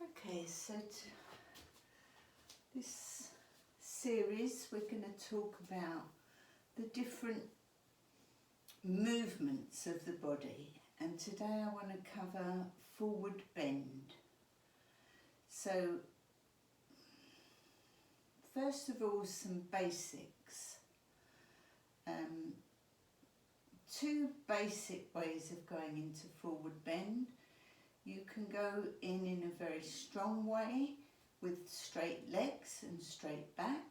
Okay, so this series we're going to talk about the different movements of the body, and today I want to cover forward bend. So first of all, some basics. Two basic ways of going into forward bend. You can go in a very strong way with straight legs and straight back,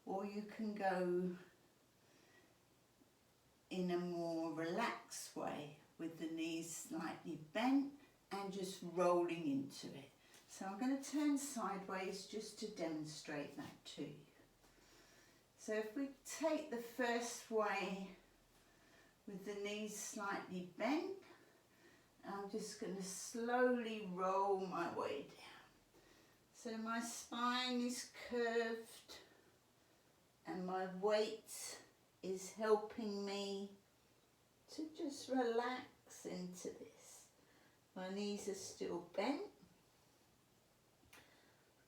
or you can go in a more relaxed way with the knees slightly bent and just rolling into it. So I'm going to turn sideways just to demonstrate that to you. So if we take the first way with the knees slightly bent, I'm just going to slowly roll my way down. So my spine is curved and my weight is helping me to just relax into this. My knees are still bent.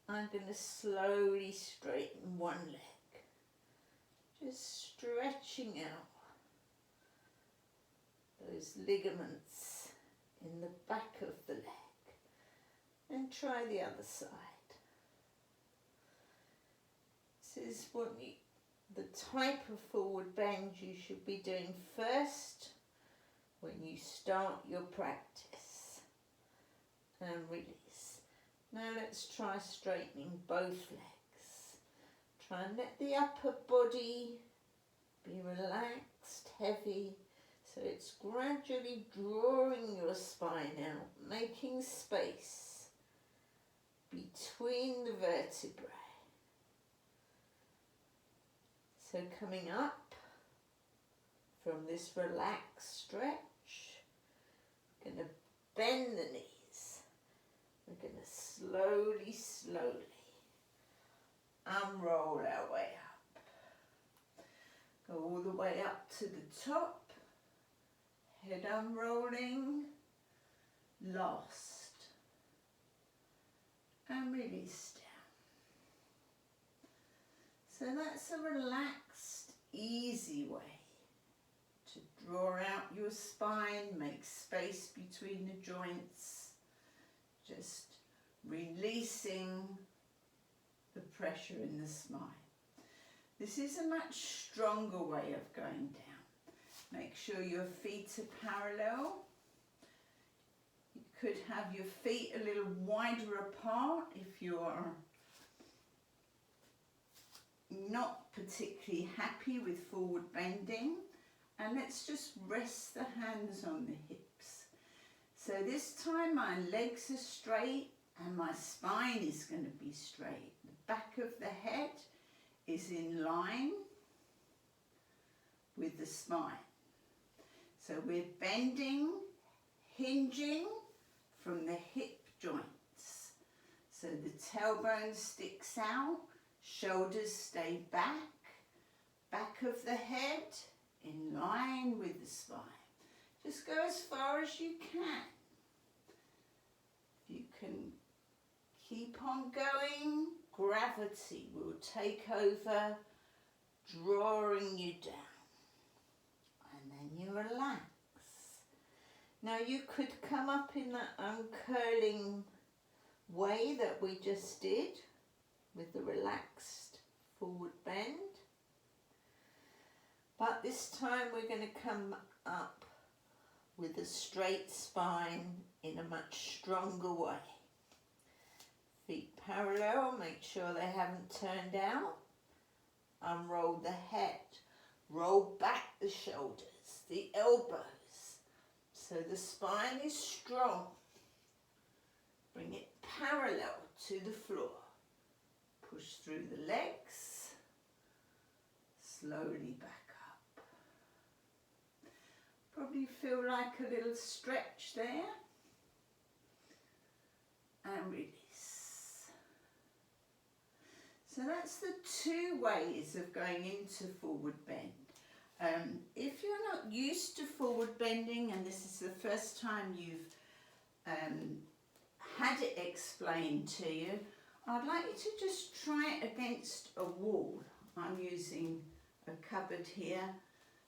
I'm going to slowly straighten one leg, just stretching out those ligaments in the back of the leg, and try the other side. This is the type of forward bend you should be doing first when you start your practice, and release. Now let's try straightening both legs. Try and let the upper body be relaxed, heavy, so it's gradually drawing your spine out, making space between the vertebrae. So coming up from this relaxed stretch, we're going to bend the knees. We're going to slowly unroll our way up. Go all the way up to the top. Head unrolling, lost, and release down. So that's a relaxed, easy way to draw out your spine, make space between the joints, just releasing the pressure in the spine. This is a much stronger way of going down. Make sure your feet are parallel. You could have your feet a little wider apart if you're not particularly happy with forward bending. And let's just rest the hands on the hips. So this time my legs are straight and my spine is going to be straight. The back of the head is in line with the spine. So we're bending, hinging from the hip joints. So the tailbone sticks out, shoulders stay back, back of the head in line with the spine. Just go as far as you can. If you can keep on going, gravity will take over, drawing you down. And then you relax. Now you could come up in that uncurling way that we just did with the relaxed forward bend. But this time we're going to come up with a straight spine in a much stronger way. Feet parallel, make sure they haven't turned out. Unroll the head. Roll back the shoulders, the elbows, so the spine is strong. Bring it parallel to the floor. Push through the legs, slowly back up. Probably feel like a little stretch there. And release. So that's the two ways of going into forward bend. If you're not used to forward bending and this is the first time you've had had it explained to you, I'd like you to just try it against a wall. I'm using a cupboard here,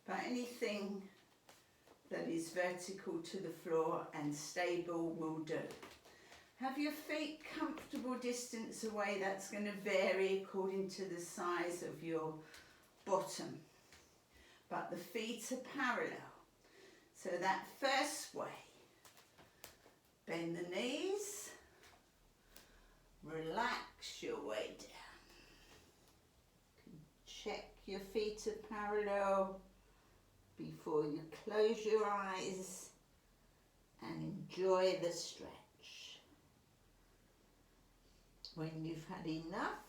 but anything that is vertical to the floor and stable will do. Have your feet comfortable distance away. That's going to vary according to the size of your bottom. But the feet are parallel. So that first way, bend the knees, relax your way down. Check your feet are parallel before you close your eyes and enjoy the stretch. When you've had enough,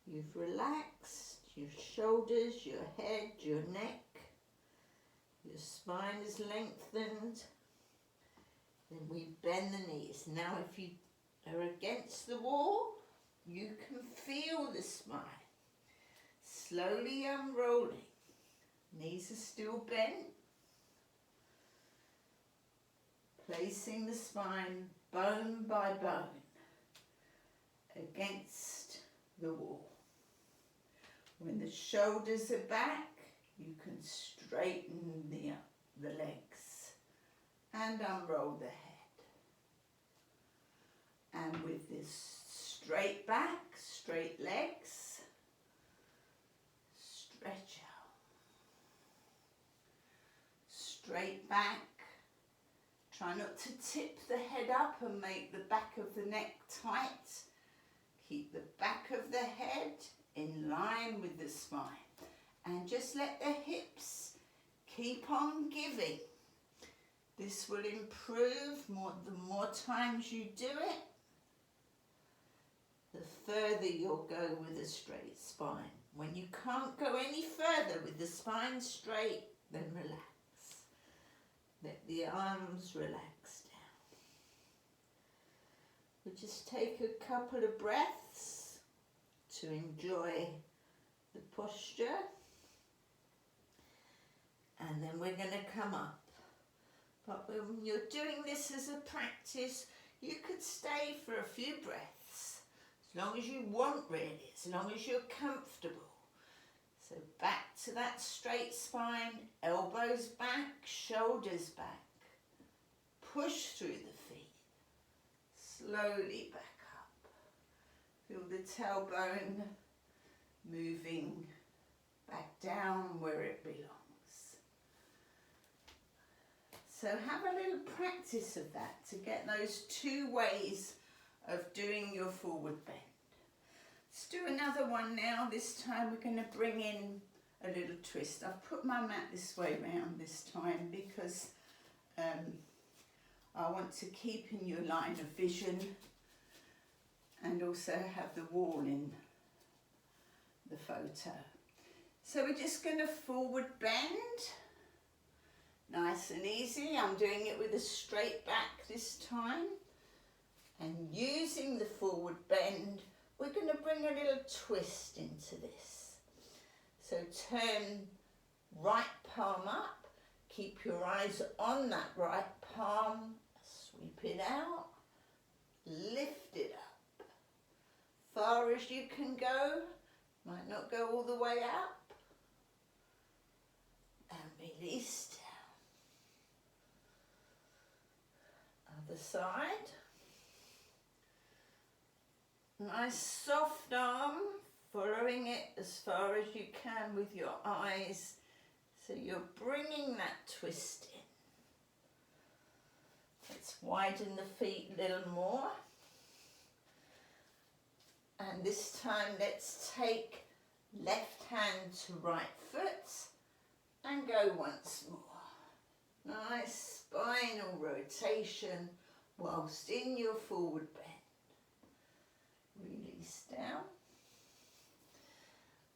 you've relaxed your shoulders, your head, your neck, your spine is lengthened, then we bend the knees. Now if you are against the wall, you can feel the spine slowly unrolling. Knees are still bent. Placing the spine bone by bone against the wall. When the shoulders are back, you can straighten the legs and unroll the head. And with this straight back, straight legs, stretch out. Straight back. Try not to tip the head up and make the back of the neck tight. Keep the back of the head in line with the spine. And just let the hips keep on giving. This will improve the more times you do it, the further you'll go with a straight spine. When you can't go any further with the spine straight, then relax. Let the arms relax down. We'll just take a couple of breaths to enjoy the posture. And then we're going to come up. But when you're doing this as a practice, you could stay for a few breaths, as long as you want really, as long as you're comfortable. So back to that straight spine, elbows back, shoulders back. Push through the feet, slowly back up. Feel the tailbone moving back down where it belongs. So have a little practice of that to get those two ways of doing your forward bend. Let's do another one now. This time we're going to bring in a little twist. I've put my mat this way round this time because I want to keep in your line of vision and also have the wall in the photo. So we're just going to forward bend. Nice and easy. I'm doing it with a straight back this time. And using the forward bend, we're going to bring a little twist into this. So turn right palm up. Keep your eyes on that right palm. Sweep it out. Lift it up. Far as you can go. Might not go all the way up. And release down. Other side. Nice soft arm, following it as far as you can with your eyes. So you're bringing that twist in. Let's widen the feet a little more. And this time let's take left hand to right foot and go once more. Nice spinal rotation whilst in your forward bend. Release down.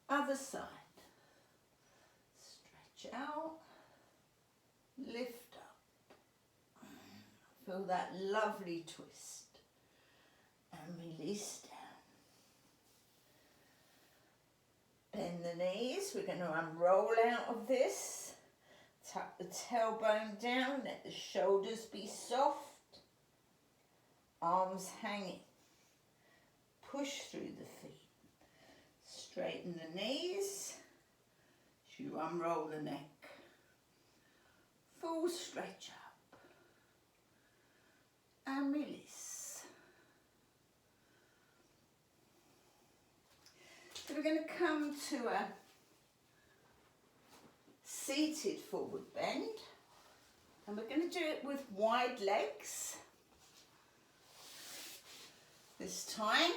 Other side. Stretch out. Lift up. Feel that lovely twist. And release down. Bend the knees. We're going to unroll out of this. Tuck the tailbone down. Let the shoulders be soft. arms hanging. Push through the feet. Straighten the knees as you unroll the neck. Full stretch up and release. So we're going to come to a seated forward bend, and we're going to do it with wide legs this time.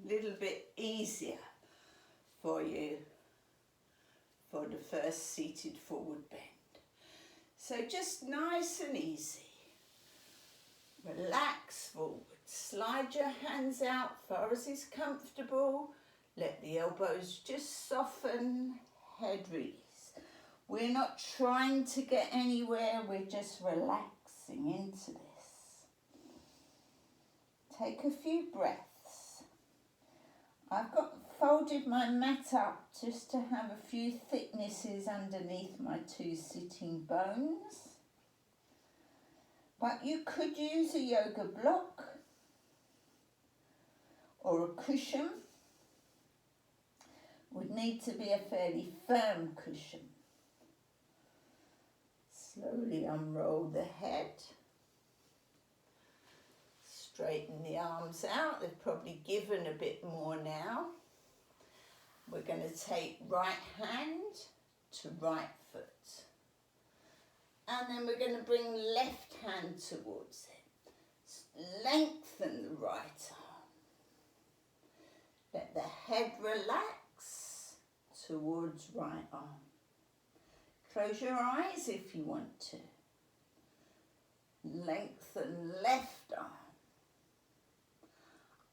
A little bit easier for you for the first seated forward bend. So just nice and easy. Relax forward. Slide your hands out far as is comfortable. Let the elbows just soften. Head release. We're not trying to get anywhere. We're just relaxing into this. Take a few breaths. I've folded my mat up just to have a few thicknesses underneath my two sitting bones. But you could use a yoga block or a cushion. Would need to be a fairly firm cushion. Slowly unroll the head. Straighten the arms out. They've probably given a bit more now. We're going to take right hand to right foot. And then we're going to bring left hand towards it. Lengthen the right arm. Let the head relax towards right arm. Close your eyes if you want to. Lengthen left arm.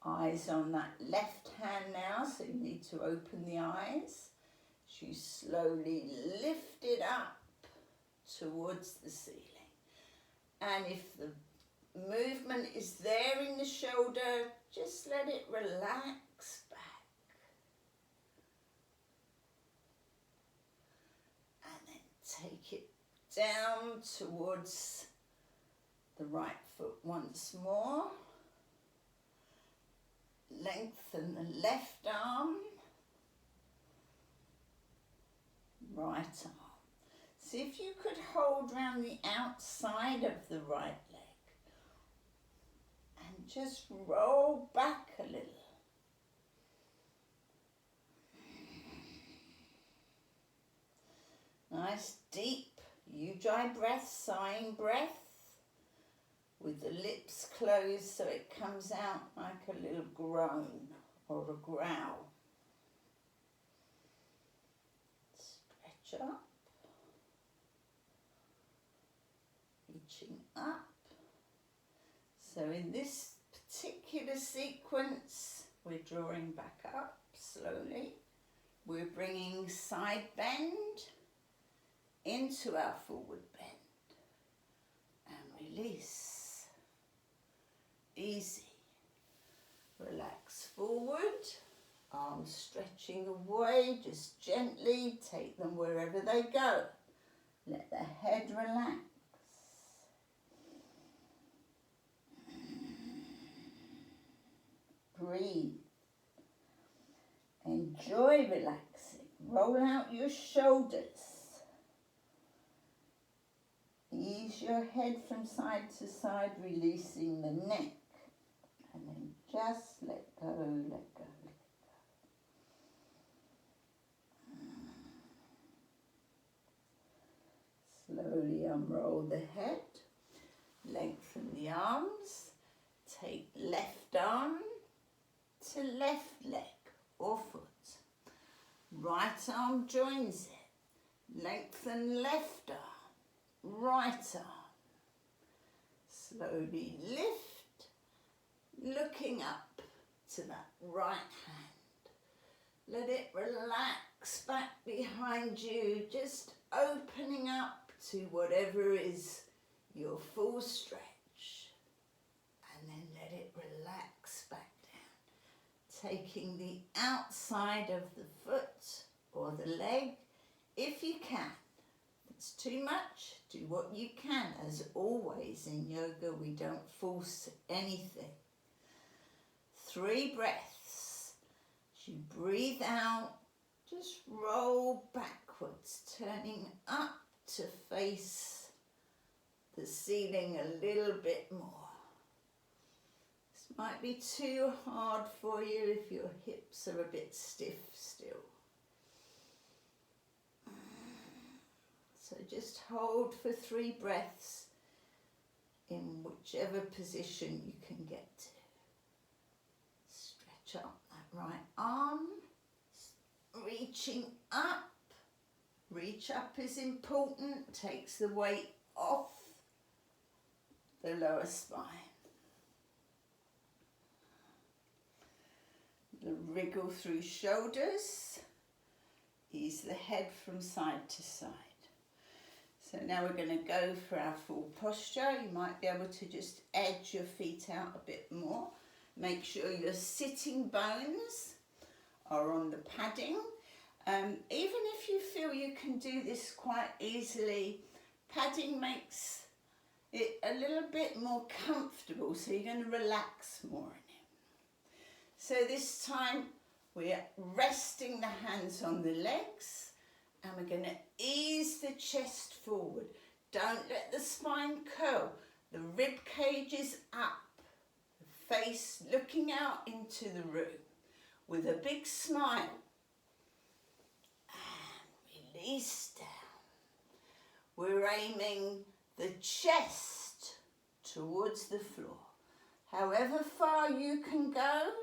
Eyes on that left hand now, so you need to open the eyes. As you slowly lift it up towards the ceiling. And if the movement is there in the shoulder, just let it relax back. And then take it down towards the right foot once more. Lengthen the left arm, right arm. See if you could hold round the outside of the right leg and just roll back a little. Nice deep Ujjayi breath, sighing breath, with the lips closed so it comes out like a little groan or a growl. Stretch up, reaching up. So in this particular sequence, we're drawing back up slowly. We're bringing side bend into our forward bend and release. Easy. Relax forward, arms stretching away, just gently take them wherever they go. Let the head relax. Breathe. Enjoy relaxing. Roll out your shoulders. Ease your head from side to side, releasing the neck. And then just let go, let go, let go. Slowly unroll the head, lengthen the arms, take left arm to left leg or foot. Right arm joins it, lengthen left arm, right arm. Slowly lift. Looking up to that right hand. Let it relax back behind you, just opening up to whatever is your full stretch. And then let it relax back down. Taking the outside of the foot or the leg, if you can, the it's too much, do what you can. As always in yoga, we don't force anything. 3 breaths. As you breathe out, just roll backwards, turning up to face the ceiling a little bit more. This might be too hard for you if your hips are a bit stiff still. So just hold for 3 breaths in whichever position you can get to. Stretch up that right arm, reaching up. Reach up is important, takes the weight off the lower spine. The wriggle through shoulders, ease the head from side to side. So now we're going to go for our full posture. You might be able to just edge your feet out a bit more. Make sure your sitting bones are on the padding. Even if you feel you can do this quite easily, padding makes it a little bit more comfortable, so you're going to relax more in it. So this time we're resting the hands on the legs. And we're going to ease the chest forward. Don't let the spine curl. The rib cage is up. The face looking out into the room with a big smile. And release down. We're aiming the chest towards the floor. However far you can go,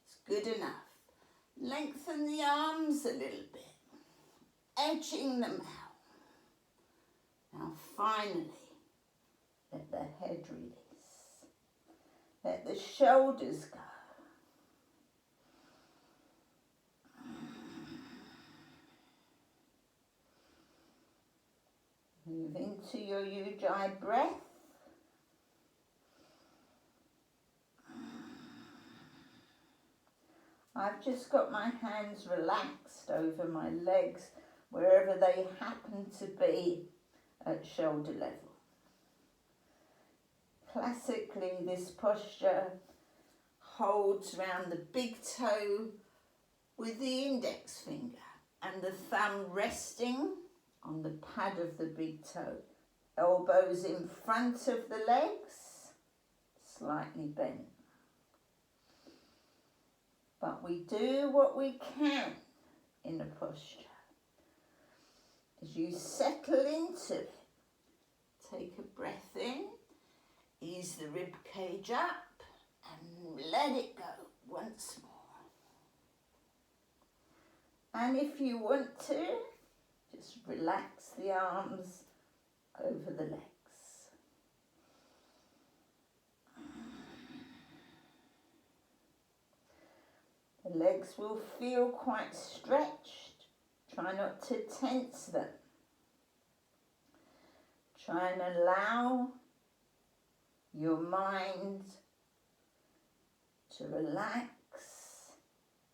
it's good enough. Lengthen the arms a little bit. Edging them out. Now finally, let the head release. Let the shoulders go. Move into your Ujjayi breath. I've just got my hands relaxed over my legs, wherever they happen to be at shoulder level. Classically, this posture holds around the big toe with the index finger and the thumb resting on the pad of the big toe. Elbows in front of the legs, slightly bent. But we do what we can in a posture. As you settle into it, take a breath in, ease the rib cage up and let it go once more. And if you want to, just relax the arms over the legs. The legs will feel quite stretched. Try not to tense them. Try and allow your mind to relax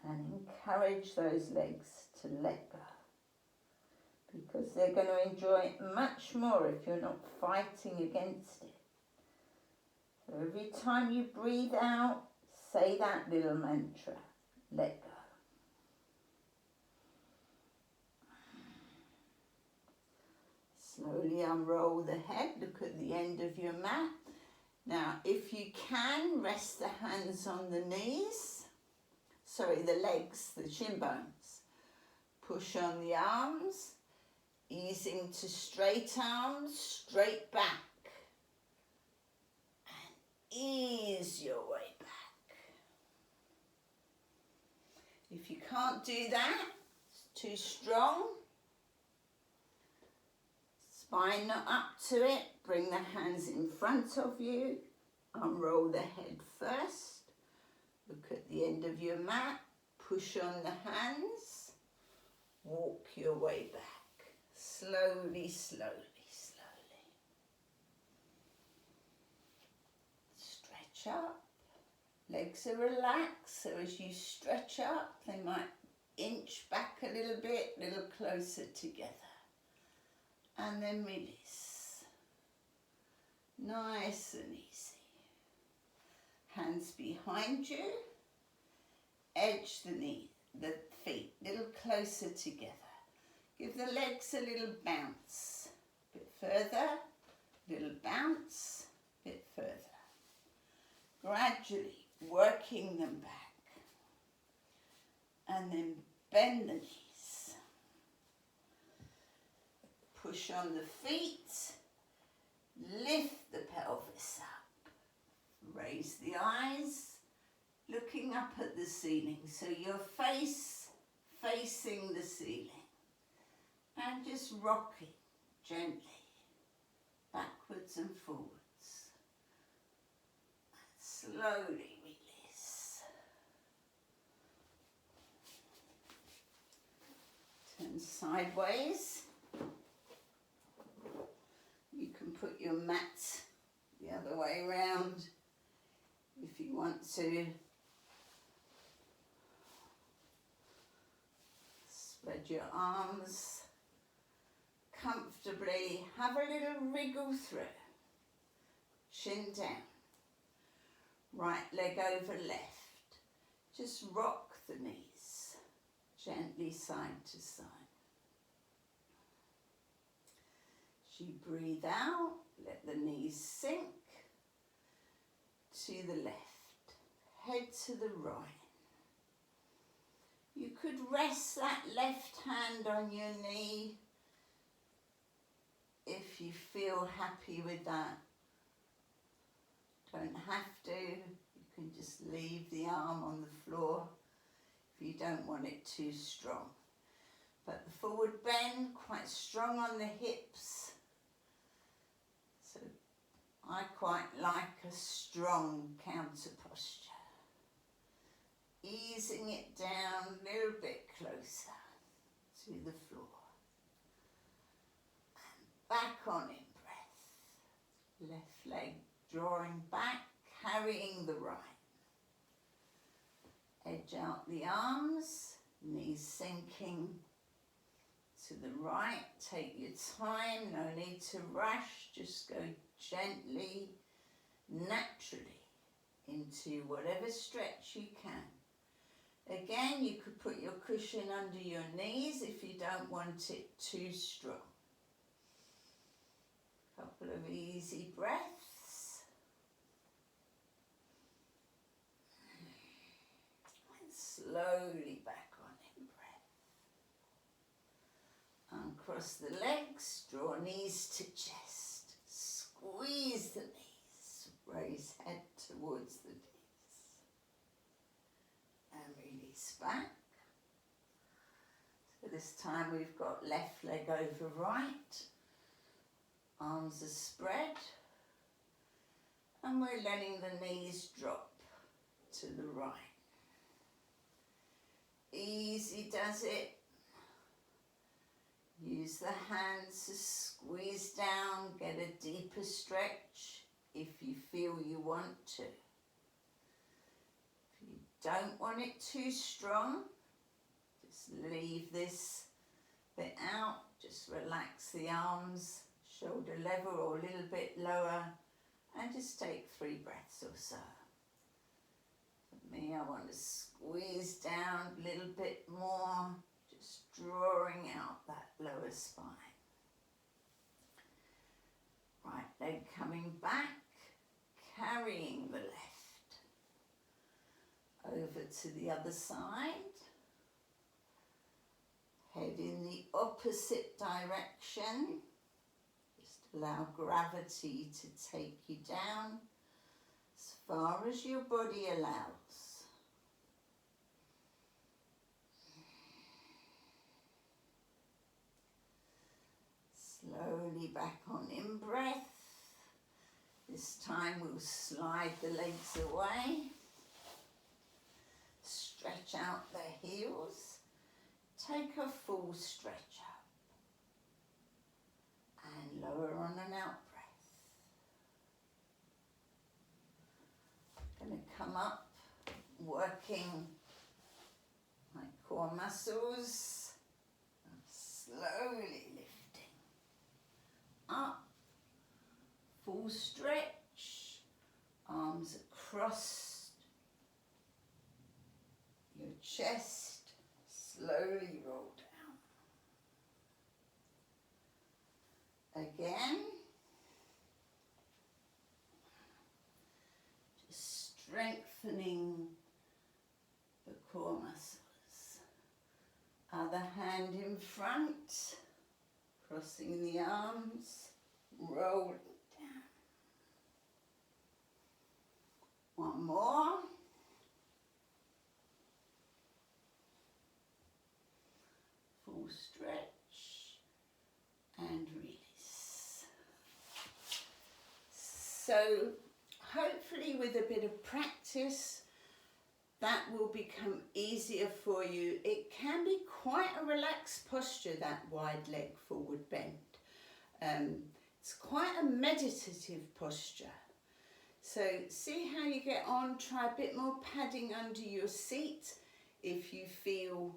and encourage those legs to let go. Because they're going to enjoy it much more if you're not fighting against it. So every time you breathe out, say that little mantra, let go. Slowly unroll the head, look at the end of your mat. Now, if you can, rest the hands on the knees, the legs, the shin bones. Push on the arms, easing to straight arms, straight back. And ease your way back. If you can't do that, it's too strong, spine not up to it, bring the hands in front of you, unroll the head first, look at the end of your mat, push on the hands, walk your way back, slowly, slowly, slowly. Stretch up, legs are relaxed, so as you stretch up, they might inch back a little bit, a little closer together. and then release. Nice and easy. Hands behind you, edge the feet a little closer together. Give the legs a little bounce, a bit further, little bounce, a bit further. Gradually working them back, and then bend the knees. Push on the feet, lift the pelvis up, raise the eyes, looking up at the ceiling, so your face facing the ceiling, and just rocking gently backwards and forwards. Slowly release. Turn sideways. You can put your mat the other way around if you want to. Spread your arms comfortably. Have a little wriggle through. Chin down. Right leg over left. Just rock the knees gently side to side. As you breathe out, let the knees sink to the left, head to the right. You could rest that left hand on your knee if you feel happy with that. Don't have to. You can just leave the arm on the floor if you don't want it too strong. But the forward bend, quite strong on the hips. So I quite like a strong counter posture. Easing it down a little bit closer to the floor. And back on in breath. Left leg drawing back, carrying the right. Edge out the arms, knees sinking to the right. Take your time, no need to rush, just go gently, naturally into whatever stretch you can. Again, you could put your cushion under your knees if you don't want it too strong. Couple of easy breaths. And slowly back on in breath. Uncross the legs, draw knees to chest. Squeeze the knees, raise head towards the knees. And release back. So this time we've got left leg over right. Arms are spread, and we're letting the knees drop to the right. Easy does it. Use the hands to squeeze down, get a deeper stretch if you feel you want to. If you don't want it too strong, just leave this bit out, just relax the arms. Shoulder level or a little bit lower, and just take 3 breaths or so. For me, I want to squeeze down a little bit more, just drawing out that lower spine. Right leg coming back, carrying the left. Over to the other side. Head in the opposite direction. Allow gravity to take you down as far as your body allows. Slowly back on in breath. This time we'll slide the legs away. Stretch out the heels. Take a full stretch out. And lower on an out breath. Going to come up, working my core muscles, and slowly lifting. up, full stretch, arms across your chest, slowly roll down. Again, just strengthening the core muscles. Other hand in front, crossing the arms, rolling down. One more. Full stretch and release. So hopefully with a bit of practice that will become easier for you. It can be quite a relaxed posture, that wide leg forward bend. It's quite a meditative posture. So see how you get on. Try a bit more padding under your seat if you feel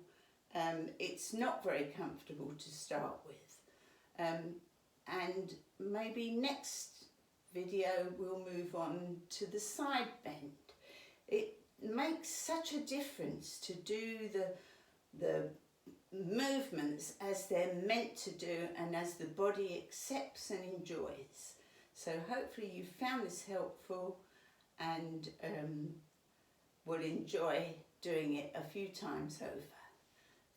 it's not very comfortable to start with. And maybe next video we'll move on to the side bend. It makes such a difference to do the movements as they're meant to do and as the body accepts and enjoys. So hopefully you found this helpful and will enjoy doing it a few times over.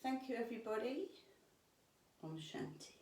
Thank you everybody. Om Shanti.